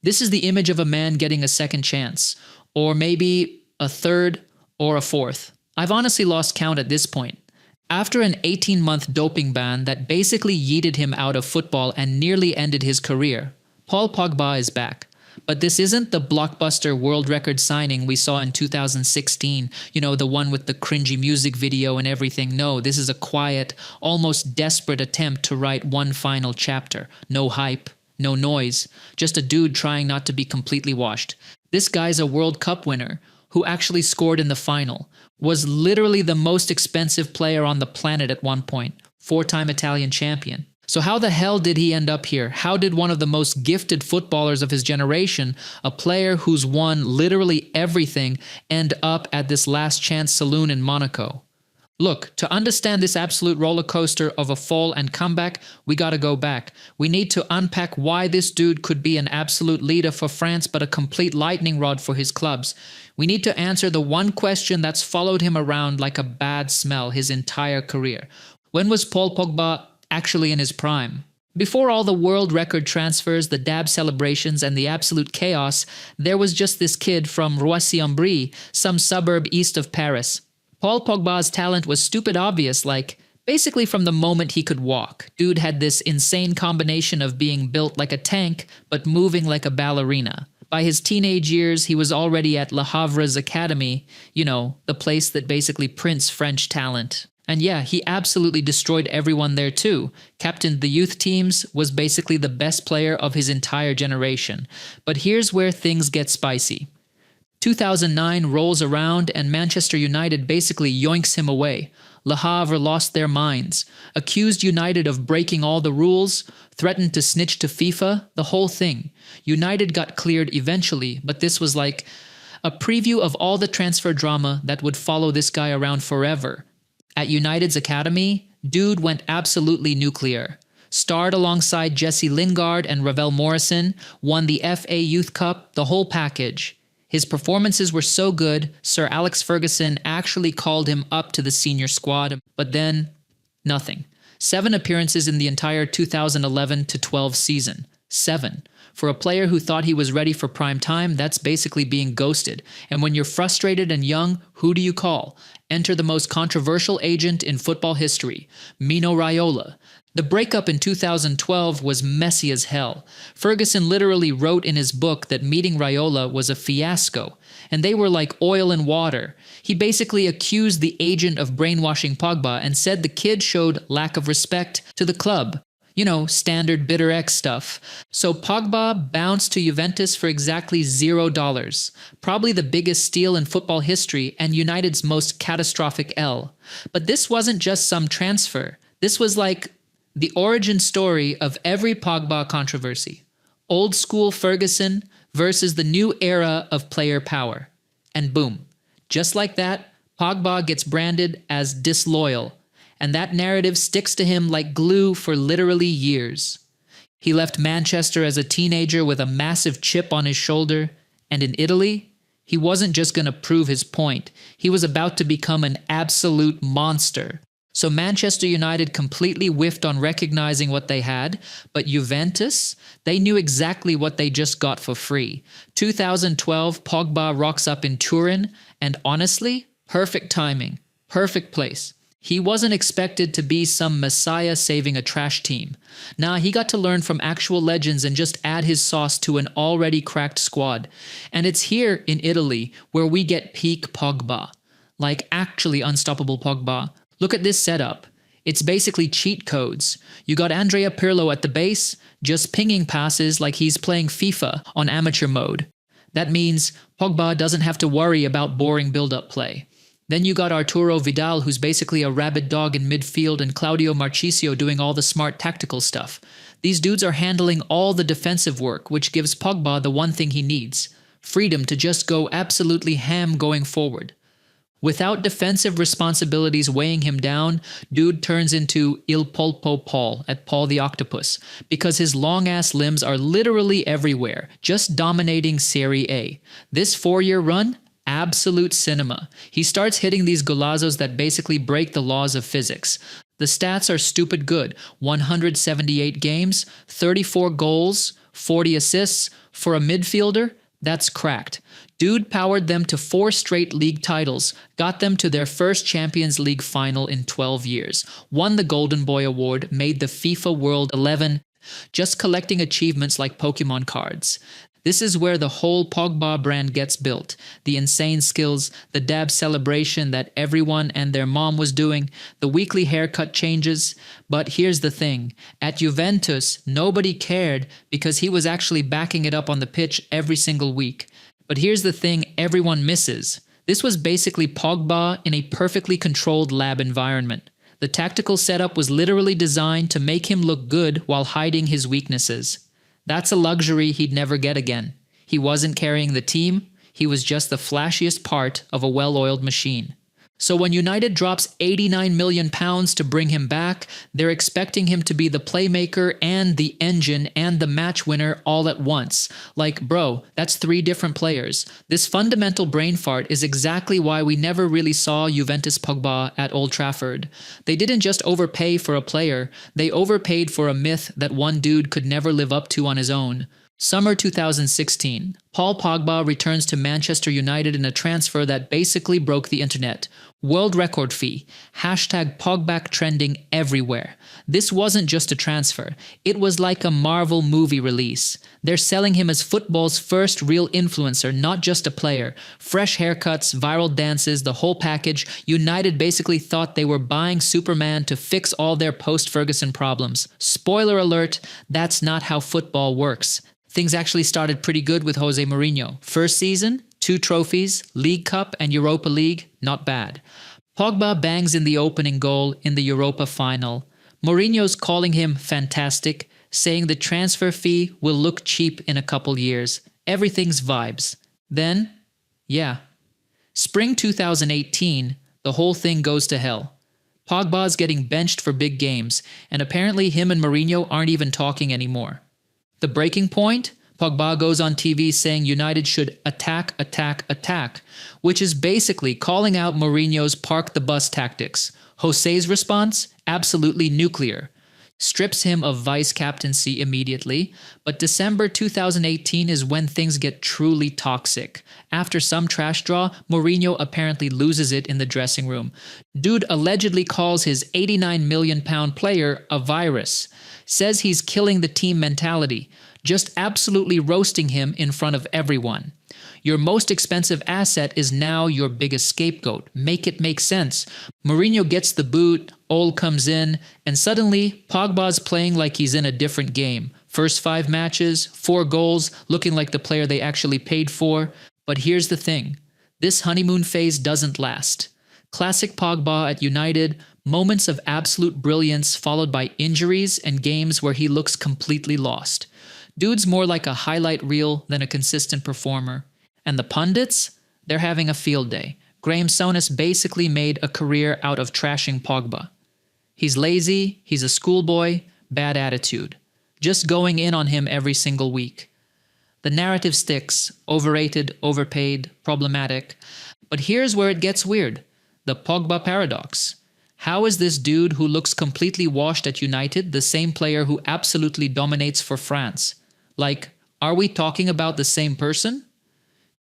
This is the image of a man getting a second chance, or maybe a third or a fourth. I've honestly lost count at this point. After an 18-month doping ban that basically yeeted him out of football and nearly ended his career, Paul Pogba is back. But this isn't the blockbuster world record signing we saw in 2016, the one with the cringy music video and everything. No, this is a quiet, almost desperate attempt to write one final chapter. No hype, no noise, just a dude trying not to be completely washed. This guy's a World Cup winner who actually scored in the final, was literally the most expensive player on the planet at one point, 4-time Italian champion. So how the hell did he end up here? How did one of the most gifted footballers of his generation, a player who's won literally everything, end up at this last chance saloon in Monaco? Look, to understand this absolute roller coaster of a fall and comeback, we gotta go back. We need to unpack why this dude could be an absolute leader for France but a complete lightning rod for his clubs. We need to answer the one question that's followed him around like a bad smell his entire career. When was Paul Pogba actually in his prime? Before all the world record transfers, the dab celebrations, and the absolute chaos, there was just this kid from Roissy-en-Brie, some suburb east of Paris. Paul Pogba's talent was stupid obvious, basically from the moment he could walk. Dude had this insane combination of being built like a tank, but moving like a ballerina. By his teenage years, he was already at Le Havre's academy, the place that basically prints French talent. And yeah, he absolutely destroyed everyone there too. Captained the youth teams, was basically the best player of his entire generation. But here's where things get spicy. 2009 rolls around and Manchester United basically yoinks him away. Le Havre lost their minds, accused United of breaking all the rules, threatened to snitch to FIFA, the whole thing. United got cleared eventually, but this was like a preview of all the transfer drama that would follow this guy around forever. At United's academy, dude went absolutely nuclear. Starred alongside Jesse Lingard and Ravel Morrison, won the FA Youth Cup, the whole package. His performances were so good, Sir Alex Ferguson actually called him up to the senior squad, but then, nothing. 7 appearances in the entire 2011-12 season. 7. For a player who thought he was ready for prime time, that's basically being ghosted. And when you're frustrated and young, who do you call? Enter the most controversial agent in football history, Mino Raiola. The breakup in 2012 was messy as hell. Ferguson literally wrote in his book that meeting Raiola was a fiasco, and they were like oil and water. He basically accused the agent of brainwashing Pogba and said the kid showed lack of respect to the club. Standard bitter X stuff. So Pogba bounced to Juventus for exactly $0. Probably the biggest steal in football history and United's most catastrophic L. But this wasn't just some transfer. This was like the origin story of every Pogba controversy. Old school Ferguson versus the new era of player power. And boom. Just like that, Pogba gets branded as disloyal. And that narrative sticks to him like glue for literally years. He left Manchester as a teenager with a massive chip on his shoulder, and in Italy, he wasn't just going to prove his point, he was about to become an absolute monster. So Manchester United completely whiffed on recognizing what they had, but Juventus, they knew exactly what they just got for free. 2012, Pogba rocks up in Turin, and honestly, perfect timing, perfect place. He wasn't expected to be some messiah saving a trash team. Nah, he got to learn from actual legends and just add his sauce to an already cracked squad. And it's here in Italy where we get peak Pogba. Like actually unstoppable Pogba. Look at this setup. It's basically cheat codes. You got Andrea Pirlo at the base, just pinging passes like he's playing FIFA on amateur mode. That means Pogba doesn't have to worry about boring build-up play. Then you got Arturo Vidal, who's basically a rabid dog in midfield, and Claudio Marchisio doing all the smart tactical stuff. These dudes are handling all the defensive work, which gives Pogba the one thing he needs: freedom to just go absolutely ham going forward. Without defensive responsibilities weighing him down, dude turns into Il Polpo Paul at Paul the Octopus, because his long-ass limbs are literally everywhere, just dominating Serie A. This 4-year run? Absolute cinema. He starts hitting these golazos that basically break the laws of physics. The stats are stupid good. 178 games, 34 goals, 40 assists, For a midfielder, that's cracked. Dude powered them to 4 straight league titles, got them to their first Champions League final in 12 years, won the Golden Boy Award, made the FIFA World 11, just collecting achievements like Pokemon cards. This is where the whole Pogba brand gets built. The insane skills, the dab celebration that everyone and their mom was doing, the weekly haircut changes. But here's the thing. At Juventus, nobody cared because he was actually backing it up on the pitch every single week. But here's the thing everyone misses. This was basically Pogba in a perfectly controlled lab environment. The tactical setup was literally designed to make him look good while hiding his weaknesses. That's a luxury he'd never get again. He wasn't carrying the team, he was just the flashiest part of a well-oiled machine. So when United drops £89 million to bring him back, they're expecting him to be the playmaker and the engine and the match winner all at once. Like, bro, that's 3 different players. This fundamental brain fart is exactly why we never really saw Juventus Pogba at Old Trafford. They didn't just overpay for a player, they overpaid for a myth that one dude could never live up to on his own. Summer 2016, Paul Pogba returns to Manchester United in a transfer that basically broke the internet. World record fee, #Pogback trending everywhere. This wasn't just a transfer, it was like a Marvel movie release. They're selling him as football's first real influencer, not just a player. Fresh haircuts, viral dances, the whole package. United basically thought they were buying Superman to fix all their post-Ferguson problems. Spoiler alert, that's not how football works. Things actually started pretty good with José Mourinho. First season, 2 trophies, League Cup and Europa League, not bad. Pogba bangs in the opening goal in the Europa final. Mourinho's calling him fantastic, saying the transfer fee will look cheap in a couple years. Everything's vibes. Then, Spring 2018, the whole thing goes to hell. Pogba's getting benched for big games, and apparently him and Mourinho aren't even talking anymore. The breaking point? Pogba goes on TV saying United should attack, which is basically calling out Mourinho's park the bus tactics. José's response? Absolutely nuclear. Strips him of vice-captaincy immediately, but December 2018 is when things get truly toxic. After some trash draw, Mourinho apparently loses it in the dressing room. Dude allegedly calls his £89 million player a virus. Says he's killing the team mentality, just absolutely roasting him in front of everyone. Your most expensive asset is now your biggest scapegoat. Make it make sense. Mourinho gets the boot, Ole comes in, and suddenly Pogba's playing like he's in a different game. First 5 matches, 4 goals, looking like the player they actually paid for. But here's the thing. This honeymoon phase doesn't last. Classic Pogba at United, moments of absolute brilliance followed by injuries and games where he looks completely lost. Dude's more like a highlight reel than a consistent performer. And the pundits? They're having a field day. Graham Souness basically made a career out of trashing Pogba. He's lazy, he's a schoolboy, bad attitude. Just going in on him every single week. The narrative sticks, overrated, overpaid, problematic. But here's where it gets weird. The Pogba Paradox. How is this dude who looks completely washed at United the same player who absolutely dominates for France? Like, are we talking about the same person?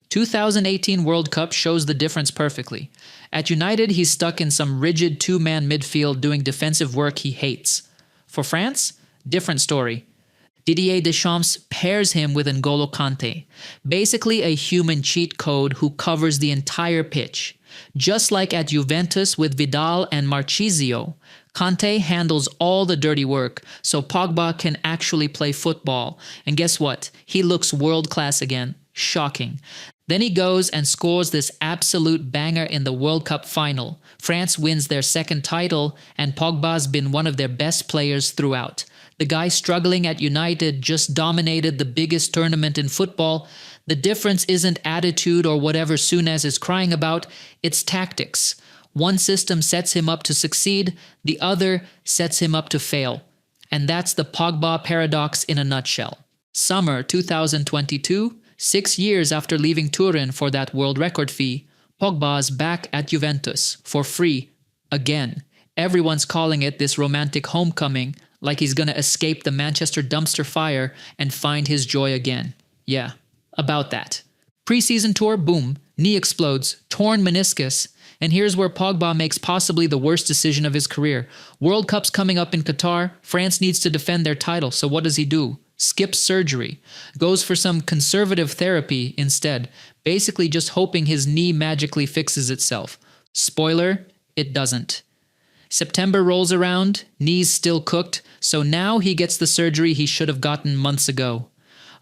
2018 World Cup shows the difference perfectly. At United, he's stuck in some rigid 2-man midfield doing defensive work he hates. For France, different story. Didier Deschamps pairs him with N'Golo Kanté, basically a human cheat code who covers the entire pitch. Just like at Juventus with Vidal and Marchisio, Kanté handles all the dirty work so Pogba can actually play football. And guess what? He looks world-class again. Shocking. Then he goes and scores this absolute banger in the World Cup final. France wins their 2nd title, and Pogba's been one of their best players throughout. The guy struggling at United just dominated the biggest tournament in football. The difference isn't attitude or whatever Souness is crying about, it's tactics. One system sets him up to succeed, the other sets him up to fail. And that's the Pogba Paradox in a nutshell. Summer 2022, 6 years after leaving Turin for that world record fee, Pogba's back at Juventus for free again. Everyone's calling it this romantic homecoming, like he's gonna escape the Manchester dumpster fire and find his joy again. Yeah, about that. Preseason tour, boom, knee explodes, torn meniscus. And here's where Pogba makes possibly the worst decision of his career. World Cup's coming up in Qatar. France needs to defend their title. So what does he do? Skips surgery. Goes for some conservative therapy instead. Basically just hoping his knee magically fixes itself. Spoiler, it doesn't. September rolls around. Knee's still cooked. So now he gets the surgery he should have gotten months ago.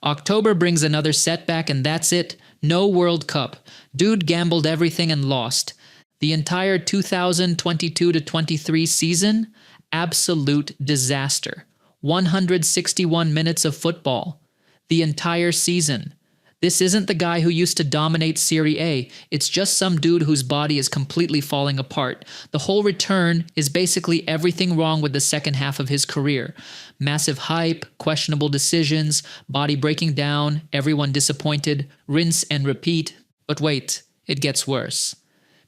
October brings another setback and that's it. No World Cup. Dude gambled everything and lost. The entire 2022-23 season, absolute disaster. 161 minutes of football. The entire season. This isn't the guy who used to dominate Serie A. It's just some dude whose body is completely falling apart. The whole return is basically everything wrong with the second half of his career. Massive hype, questionable decisions, body breaking down, everyone disappointed, rinse and repeat. But wait, it gets worse.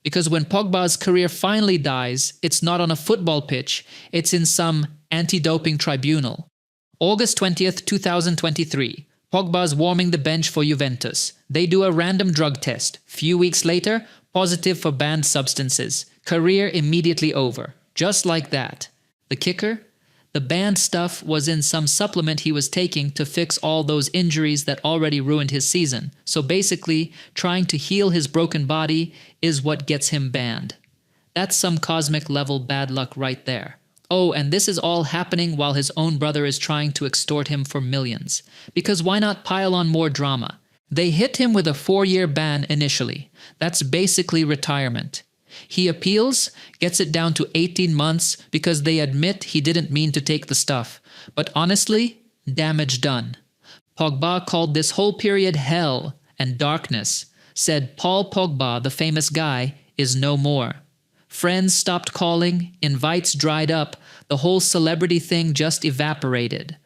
Because when Pogba's career finally dies, it's not on a football pitch, it's in some anti-doping tribunal. August 20th, 2023. Pogba's warming the bench for Juventus. They do a random drug test. Few weeks later, positive for banned substances. Career immediately over. Just like that. The kicker? The banned stuff was in some supplement he was taking to fix all those injuries that already ruined his season. So basically, trying to heal his broken body is what gets him banned. That's some cosmic level bad luck right there. Oh, and this is all happening while his own brother is trying to extort him for millions. Because why not pile on more drama? They hit him with a 4-year ban initially. That's basically retirement. He appeals, gets it down to 18 months because they admit he didn't mean to take the stuff. But honestly, damage done. Pogba called this whole period hell and darkness, said Paul Pogba, the famous guy, is no more. Friends stopped calling, invites dried up, the whole celebrity thing just evaporated.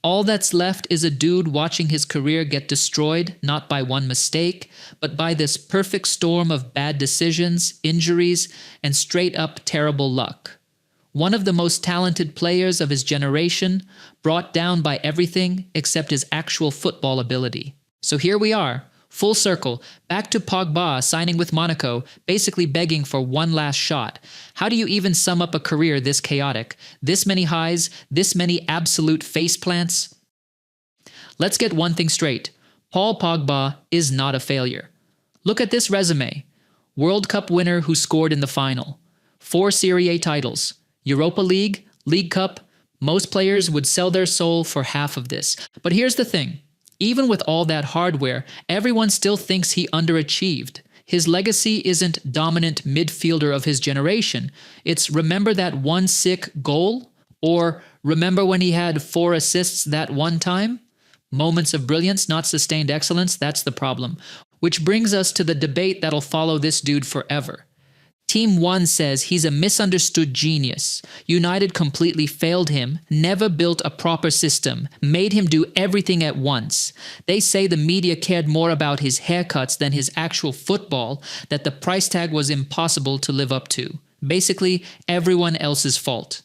All that's left is a dude watching his career get destroyed, not by one mistake, but by this perfect storm of bad decisions, injuries, and straight-up terrible luck. One of the most talented players of his generation, brought down by everything except his actual football ability. So here we are, full circle, back to Pogba signing with Monaco, basically begging for one last shot. How do you even sum up a career this chaotic? This many highs, this many absolute faceplants? Let's get one thing straight. Paul Pogba is not a failure. Look at this resume. World Cup winner who scored in the final. 4 Serie A titles. Europa League, League Cup. Most players would sell their soul for half of this. But here's the thing. Even with all that hardware, everyone still thinks he underachieved. His legacy isn't dominant midfielder of his generation. It's remember that one sick goal? Or remember when he had 4 assists that one time? Moments of brilliance, not sustained excellence, that's the problem. Which brings us to the debate that'll follow this dude forever. Team 1 says he's a misunderstood genius. United completely failed him, never built a proper system, made him do everything at once. They say the media cared more about his haircuts than his actual football, that the price tag was impossible to live up to. Basically, everyone else's fault.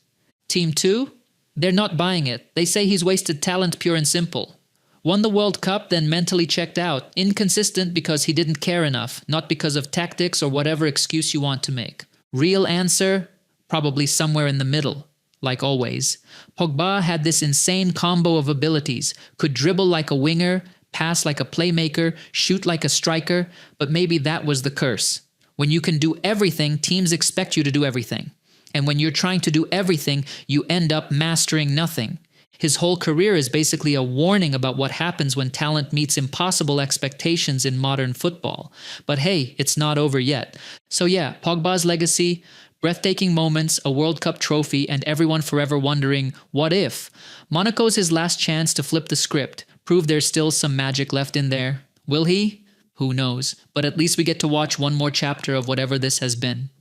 Team 2? They're not buying it. They say he's wasted talent pure and simple. Won the World Cup, then mentally checked out. Inconsistent because he didn't care enough, not because of tactics or whatever excuse you want to make. Real answer? Probably somewhere in the middle. Like always. Pogba had this insane combo of abilities. Could dribble like a winger, pass like a playmaker, shoot like a striker, but maybe that was the curse. When you can do everything, teams expect you to do everything. And when you're trying to do everything, you end up mastering nothing. His whole career is basically a warning about what happens when talent meets impossible expectations in modern football. But hey, it's not over yet. So yeah, Pogba's legacy, breathtaking moments, a World Cup trophy, and everyone forever wondering, what if? Monaco's his last chance to flip the script, prove there's still some magic left in there. Will he? Who knows? But at least we get to watch one more chapter of whatever this has been.